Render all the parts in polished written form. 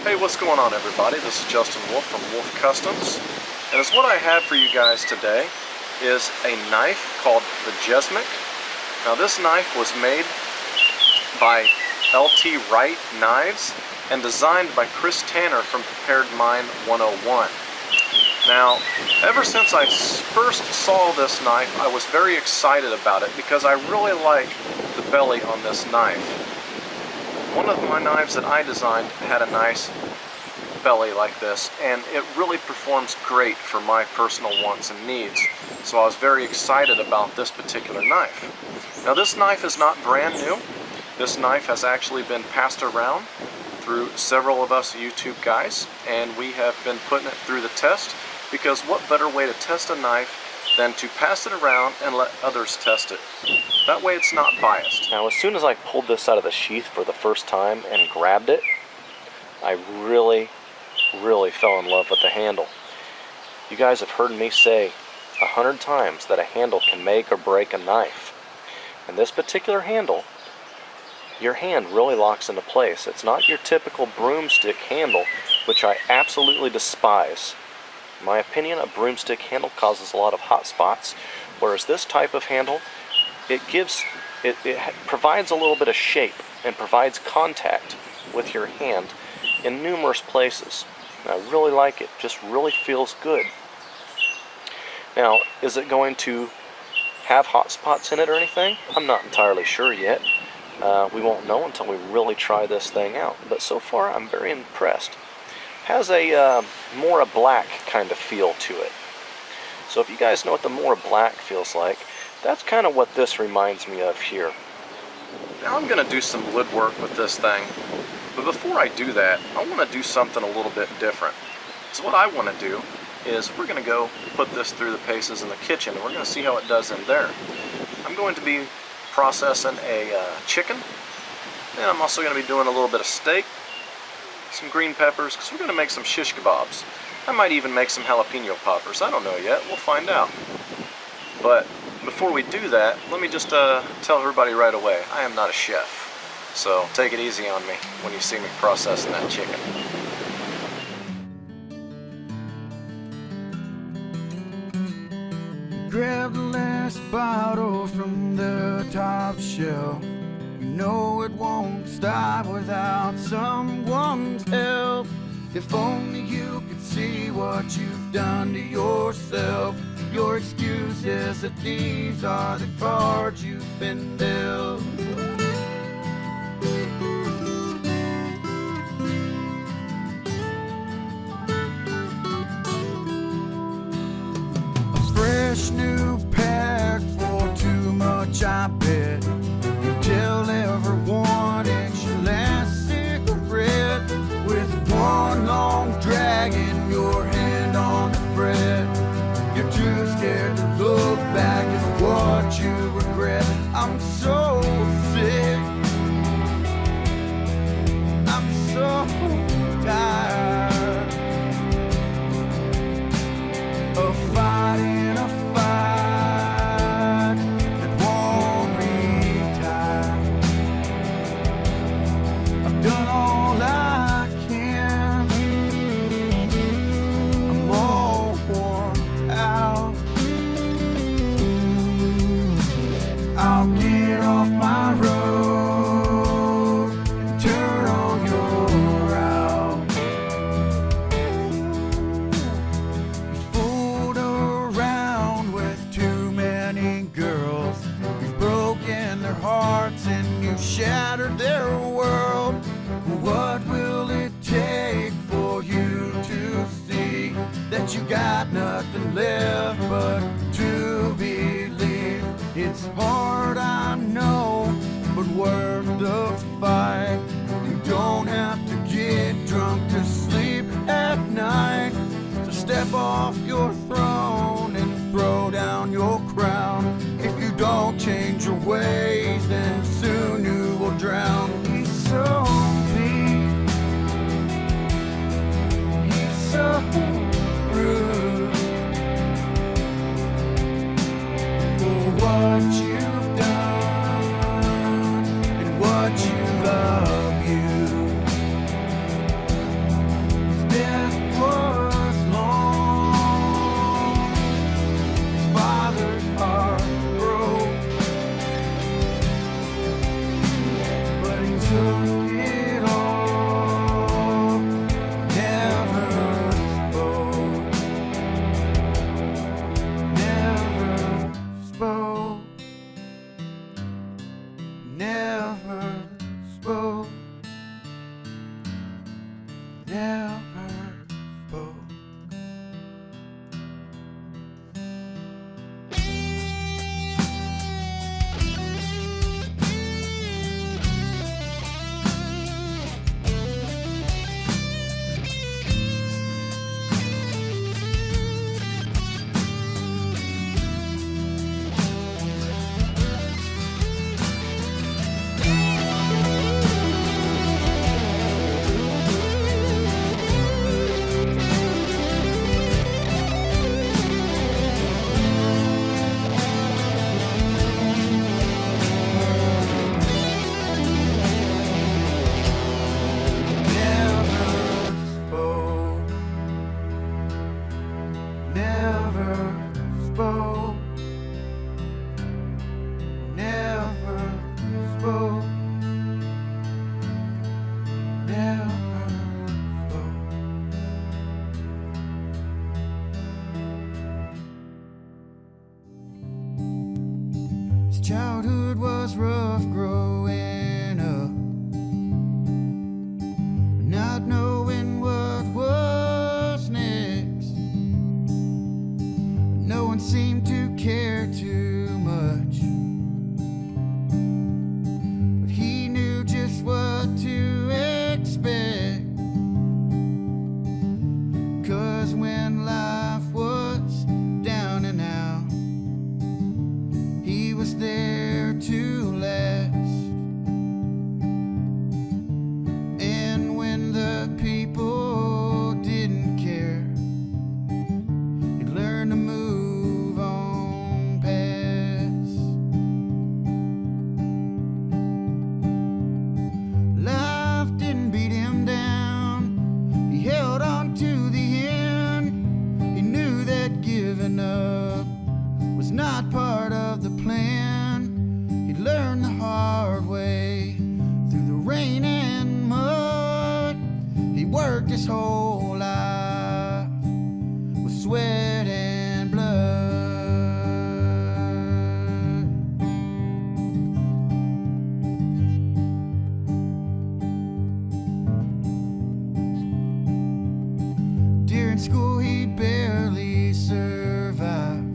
Hey, what's going on, everybody? This is Justin Wolf from Wolf Customs, and as what I have for you guys today is a knife called the Jessmuk. Now this knife was made by LT Wright Knives and designed by Chris Tanner from Prepared Mind 101. Now, ever since I first saw this knife, I was very excited about it because I really like the belly on this knife. One of my knives that I designed had a nice belly like this, and it really performs great for my personal wants and needs. So I was very excited about this particular knife. Now this knife is not brand new. This knife has actually been passed around through several of us YouTube guys, and we have been putting it through the test, because what better way to test a knife than to pass it around and let others test it. That way it's not biased. Now as soon as I pulled this out of the sheath for the first time and grabbed it, I really fell in love with the handle. You guys have heard me say 100 times that a handle can make or break a knife. And this particular handle, your hand really locks into place. It's not your typical broomstick handle, which I absolutely despise. In my opinion, a broomstick handle causes a lot of hot spots, whereas this type of handle, it provides a little bit of shape and provides contact with your hand in numerous places. And I really like it. Just really feels good. Now, is it going to have hot spots in it or anything? I'm not entirely sure yet. We won't know until we really try this thing out. But so far, I'm very impressed. Has a more a black kind of feel to it. So if you guys know what the more black feels like, that's kind of what this reminds me of here. Now I'm going to do some woodwork with this thing, but before I do that, I want to do something a little bit different. So what I want to do is we're going to go put this through the paces in the kitchen, and we're going to see how it does in there. I'm going to be processing a chicken, and I'm also going to be doing a little bit of steak, some green peppers, because we're going to make some shish kebabs. I might even make some jalapeno poppers. I don't know yet. We'll find out. But before we do that, let me just tell everybody right away, I am not a chef. So take it easy on me when you see me processing that chicken. Grab the last bottle from the top shelf. You know it won't stop without someone's help. If only you could see what you've done to yourself. Your excuse is that these are the cards you've been dealt. A fresh new pack for too much, I bet. You tell everyone it's your last cigarette, with one long drag in your hand on the fret. You're too scared to look back at what you regret. I'm so sick, I'm so tired of fighting a fight that won't retire. I've done all I can. I'm all worn out. I'll get off my road and turn on your route. You fooled around with too many girls. You've broken their hearts and you've shattered their world. What will it take for you to see that you got nothing left but to believe? It's hard, I know, but worth the fight. You don't have to get drunk to sleep at night. So step off your throne and throw down your crown. If you don't change your ways, then soon you will drown. He's so mean, he's so rude. For what you've done and what you love, you never spoke. Childhood was rough growing up, not knowing what was next. No one seemed to care too much, but he knew just what to expect. 'Cause when life was down and out, he was there to last. And when the people didn't care, he'd learn to move on past. Life didn't beat him down, he held on to the end. He knew that giving up was not part of the plan. He'd learned the hard way through the rain and mud. He worked his whole life with sweat and blood. During school he barely survived.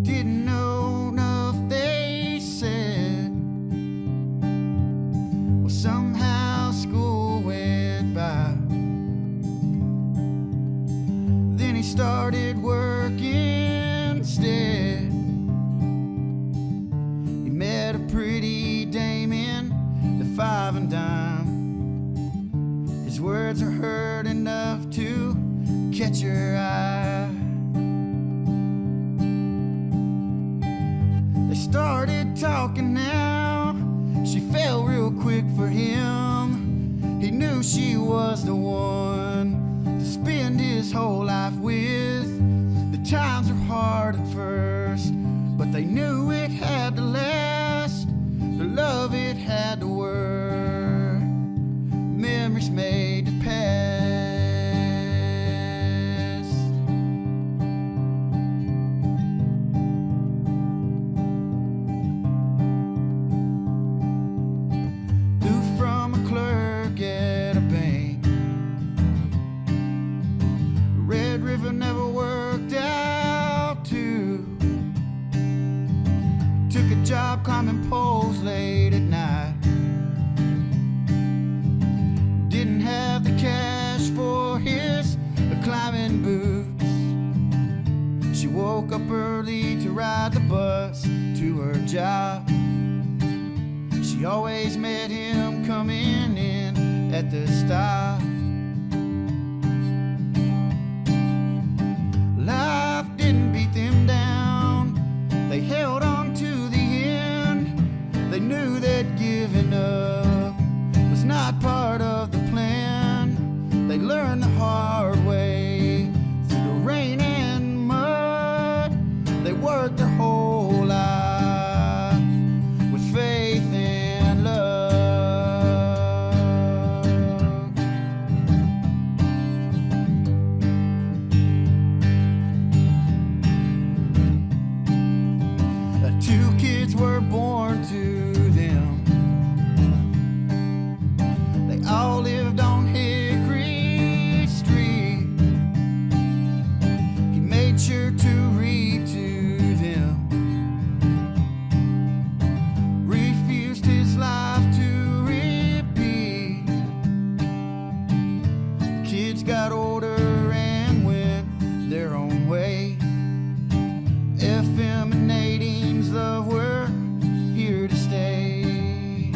Didn't know enough, they said. Well, somehow school went by. Then he started working instead. He met a pretty dame in the 5 and dime. His words are heard enough to catch her eye. They started talking now. She fell real quick for him. He knew she was the one to spend his whole life with. The times were hard at first, but they knew it had to last. The love, it had to work. Memories made to pass. At a bank, Red River never worked out too. Took a job climbing poles late at night. Didn't have the cash for his climbing boots. She woke up early to ride the bus to her job. She always met him coming in at the stop. Life didn't beat them down, they held on to the end. They knew that giving up was not part of the plan. They learned the hard way through the rain and mud. They worked their whole life with faith and love. got older and went their own way. Effeminating's love were here to stay.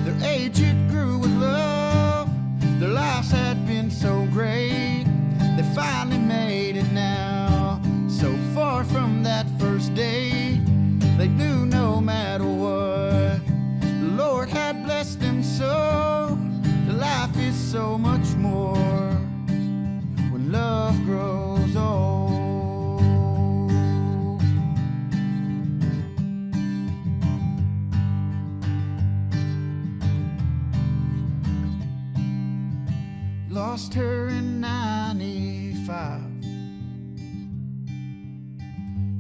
Their age it grew with love, their lives had been so great. They finally made it now, so far from that first date. They knew no matter what, the Lord had blessed them so. The life is so much more when love grows old. Lost her in 95.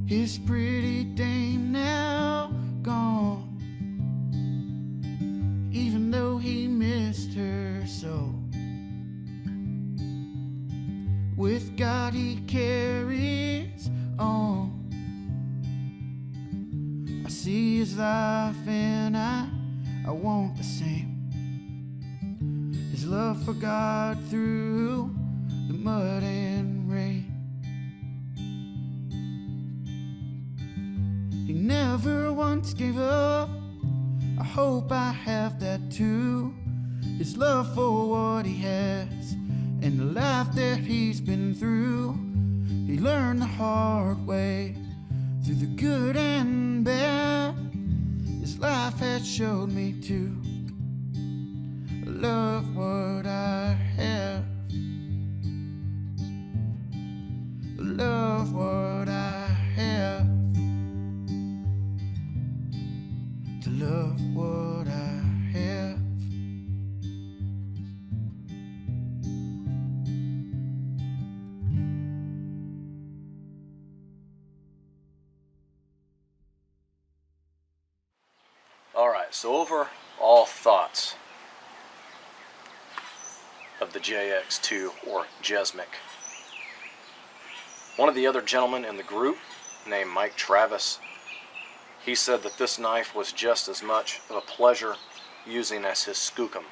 His pretty dame now gone, even though he missed her so. With God he carries on. I see his life and I want the same. His love for God through the mud and rain. He never once gave up. I hope I have that too. His love for what he has and the life that he's been through. He learned the hard way through the good and bad. His life has showed me to love what I have. Love what I have. To love what I have. Alright, so overall thoughts of the JX2 or Jessmuk. One of the other gentlemen in the group, named Mike Travis, he said that this knife was just as much of a pleasure using as his skookum.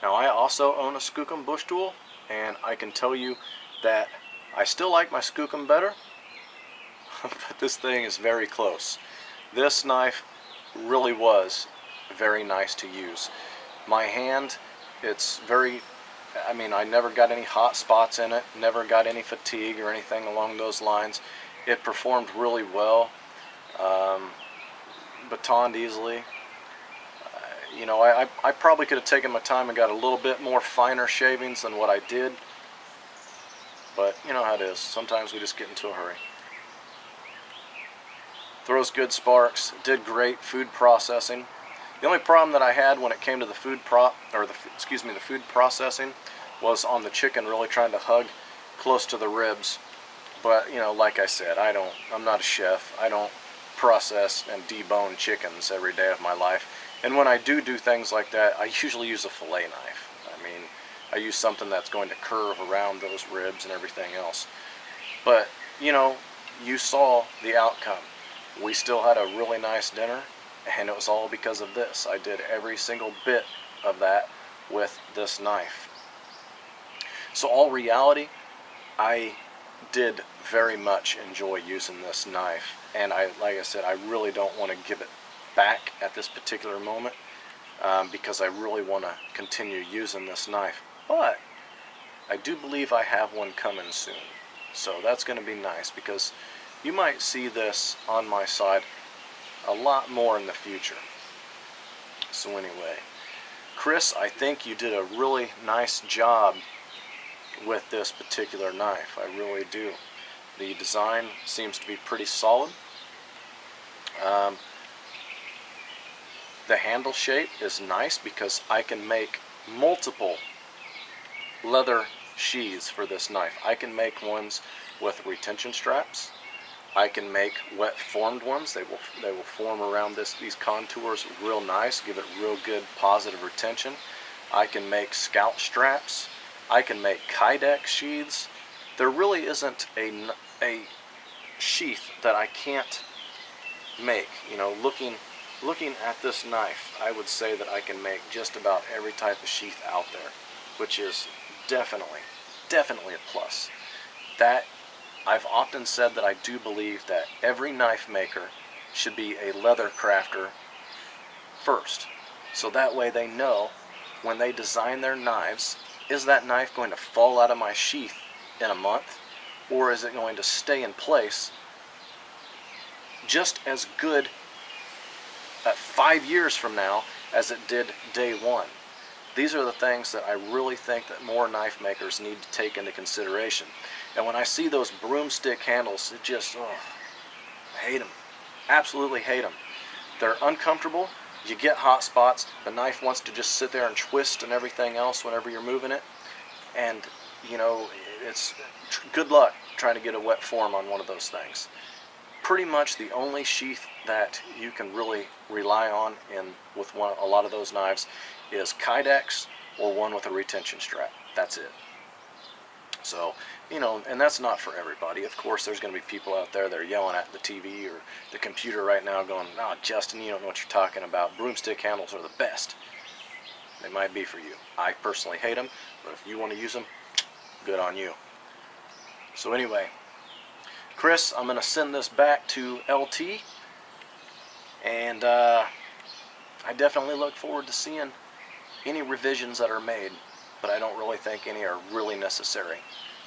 Now, I also own a skookum bush tool, and I can tell you that I still like my skookum better, but this thing is very close. This knife really was very nice to use. My hand, it's very, I never got any hot spots in it, never got any fatigue or anything along those lines. It performed really well. Batoned easily. I probably could have taken my time and got a little bit more finer shavings than what I did, but you know how it is. Sometimes we just get into a hurry. Throws good sparks. Did great food processing. The only problem that I had when it came to the food processing was on the chicken, really trying to hug close to the ribs. But like I said, I'm not a chef. I don't process and debone chickens every day of my life. And when I do things like that, I usually use a fillet knife. I use something that's going to curve around those ribs and everything else. But you saw the outcome. We still had a really nice dinner, and it was all because of this. I did every single bit of that with this knife. So all reality, I did very much enjoy using this knife, and like I said, I really don't want to give it back at this particular moment, because I really want to continue using this knife. But I do believe I have one coming soon, so that's going to be nice, because you might see this on my side a lot more in the future. So anyway, Chris, I think you did a really nice job with this particular knife. I really do. The design seems to be pretty solid. The handle shape is nice because I can make multiple leather sheaths for this knife. I can make ones with retention straps. I can make wet formed ones. They will form around these contours real nice, give it real good positive retention. I can make scout straps. I can make kydex sheaths. There really isn't a sheath that I can't make. Looking looking at this knife, I would say that I can make just about every type of sheath out there, which is definitely a plus. That I've often said that I do believe that every knife maker should be a leather crafter first, so that way they know when they design their knives, is that knife going to fall out of my sheath in a month, or is it going to stay in place just as good at 5 years from now as it did day one? These are the things that I really think that more knife makers need to take into consideration. And when I see those broomstick handles, it just, I hate them. Absolutely hate them. They're uncomfortable. You get hot spots. The knife wants to just sit there and twist and everything else whenever you're moving it. And, you know, it's good luck trying to get a wet form on one of those things. Pretty much the only sheath that you can really rely on with a lot of those knives is Kydex or one with a retention strap. That's it. So, you know, and that's not for everybody. Of course, there's going to be people out there that are yelling at the TV or the computer right now going, "Oh, Justin, you don't know what you're talking about. Broomstick handles are the best." They might be for you. I personally hate them, but if you want to use them, good on you. So anyway, Chris, I'm going to send this back to LT, and I definitely look forward to seeing any revisions that are made, but I don't really think any are really necessary.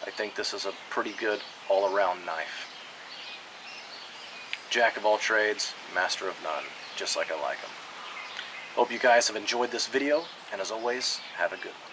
I think this is a pretty good all-around knife. Jack of all trades, master of none, just like I like them. Hope you guys have enjoyed this video, and as always, have a good one.